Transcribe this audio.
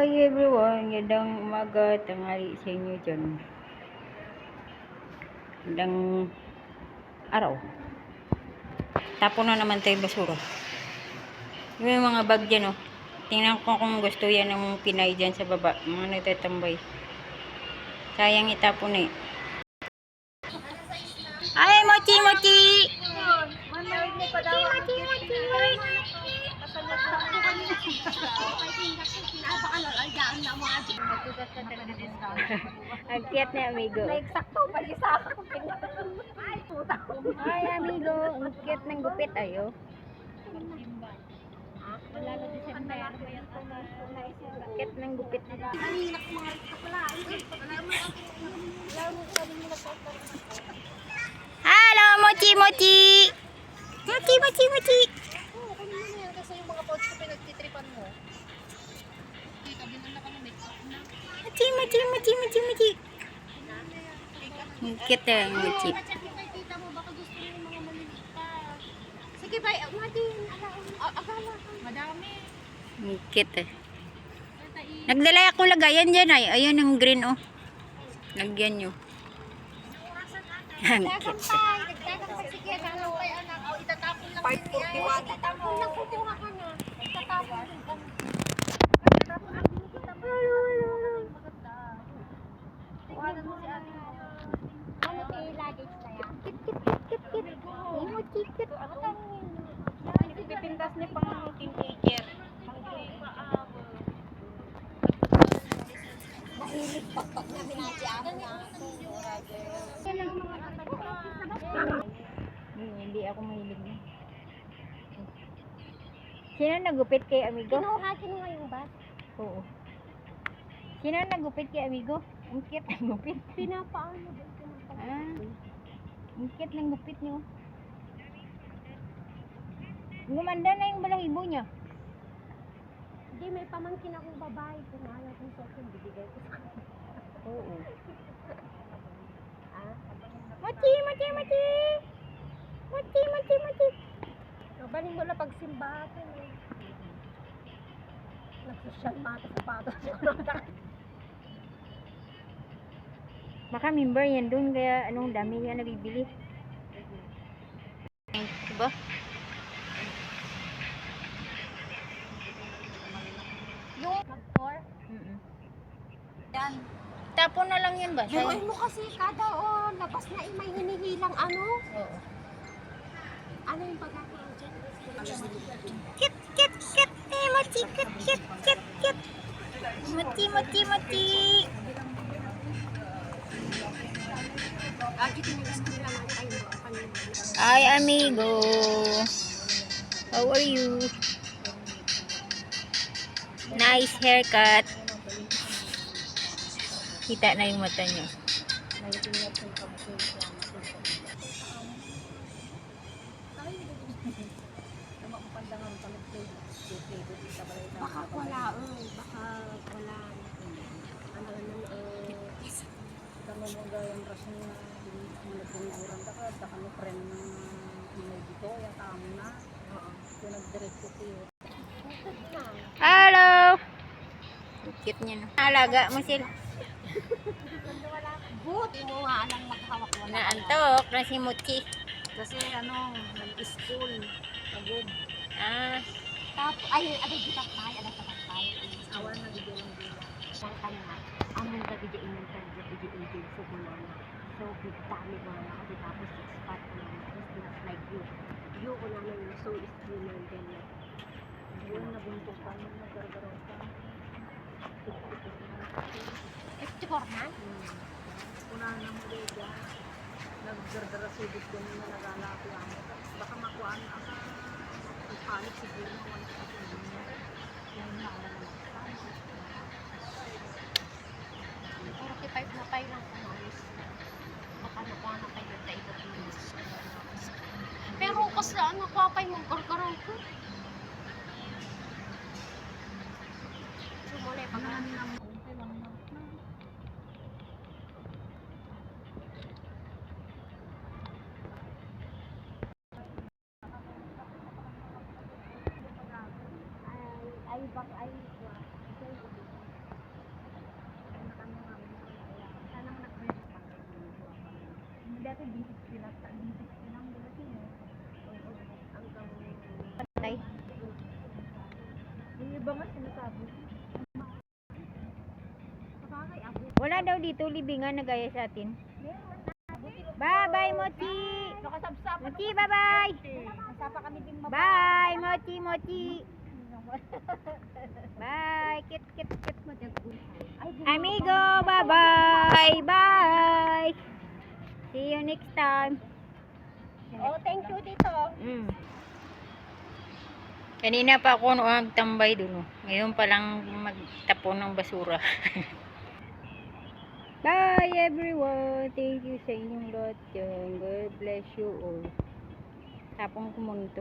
Hi everyone, gandang umaga, tanghali sa inyo dyan. Gandang araw. Tapon na naman tayo basura. Yung mga bag dyan, oh. Tingnan ko kung gusto yan ng Pinay dyan sa baba. Mga nagtatambay. Sayang itapon eh. Ay, mochi, mochi! Mochi, mochi, mochi! Ang cute na amigo. Eksakto pa isa ako. Ay, puta ko. Ay amigo, ang cute ng gupit ayo. Lalo December. Cute ng gupit. Kanina ko mga rito pala. Hello, mochi, mochi! Mochi, mochi, mochi! Oo, kung ano yan kasi yung mga pods ko pinagtitripan mo. Kabinan na kami make-up na. Mochi, mochi, mochi, mochi, mochi! Ang cute na mochi. Check mo kay tita mo, baka gusto mo yung mga maliliit pa. Sige, bye. Madin, agala ka. Madami. Ang cute eh. Nagdala ako lagayan dyan ay. Ayan ang green oh. Lagyan nyo. Ang cute eh. Nagdagang sige, ano kay anak. O, itatapon lang. Part 41. Itatapon lang, kukuha ka na. Itatapon lang. Itatapon lang. Kuhanan mo si ate mo. Ano kay luggage na yan? Cute. Mochi, cute. Ano kang Pipintas niya pang teenager. mahilig pagpag na binasyahan na. Hindi ako mahilig na. Sino nagupit kay amigo? Kinuha yung bus. Oo. Sino nagupit kay amigo? Ang cute ng gupit. Pinapaano ba? Ang cute ng gupit niyo. Gumanda na yung balahibo niya. Hindi, may pamangkin akong babae. Kung ayaw kong sokong, bibigay ko sa kanya. Oo. Ah? Mochi, mochi, mochi! Mochi, mochi, mochi! Nabaling mo na pagsimba atin eh. Nagsosyal mata sa patos. Baka member yan doon, kaya anong dami niya nabibili. Diba? Yung nag-4? Yan. Tapon na lang yan ba? Luruin mo kasi kada labas na may hinihilang ano. Oo. Ano yung pagkakaroon dyan? Kit. Mochi, kit. Mochi. Dito yung school lang ang tayo. Hi, amigo. How are you? Nice haircut. Kita na yung mata niyo. Baka wala, baka wala. Kamo mo gayang rason na nagpunguran ka baka mo friend na dito ya tamo na kung nagdiretso kayo. Hello. Cute niya no. Alaga mo sila. But, mo nga alang maghawak wala. Naantok na si Mochi. Kasi nag-school pagod. Ay, kita tayo, Awan na bigyan ng bilang. Ang kanya, among gabidya inang gabidya inang sukulon. So, dami ko na kasi tapos 6 part ko na tapos just like you. You ko na nang so is you na din. Yun nabuntok ka nung nagkargaraw ka. 54 na? Una na mo dito. Naggargara sudot ko na nagalapi ako. Baka makuhaan ako. Ipalit siguro mo ang sasabihin mo. Yan na ako naman. 45 na tayo lang kumayos. Baka nakuha na tayo sa ibang minutes. Pero kasi nakuha pa yung gargaraw ko. Sumulay pa ka. ay dati bitik sila ang dati mo. Patay. Yung iba nga sinasabi. Sabagay, abot. Wala daw dito libingan na gaya sa atin. Bye-bye, Mochi! Nakasabsap. Mochi, bye-bye! Nasapa kami din Bye, Mochi, Mochi! Bye! Kit, kit, kit. Amigo, bye-bye! Bye! See you next time. Oh, thank you dito. Kanina pa ako nagtambay dun. Ngayon pa lang magtapon ng basura. Bye everyone. Thank you sa inyong lahat. God bless you all. Tapon ko muna ito.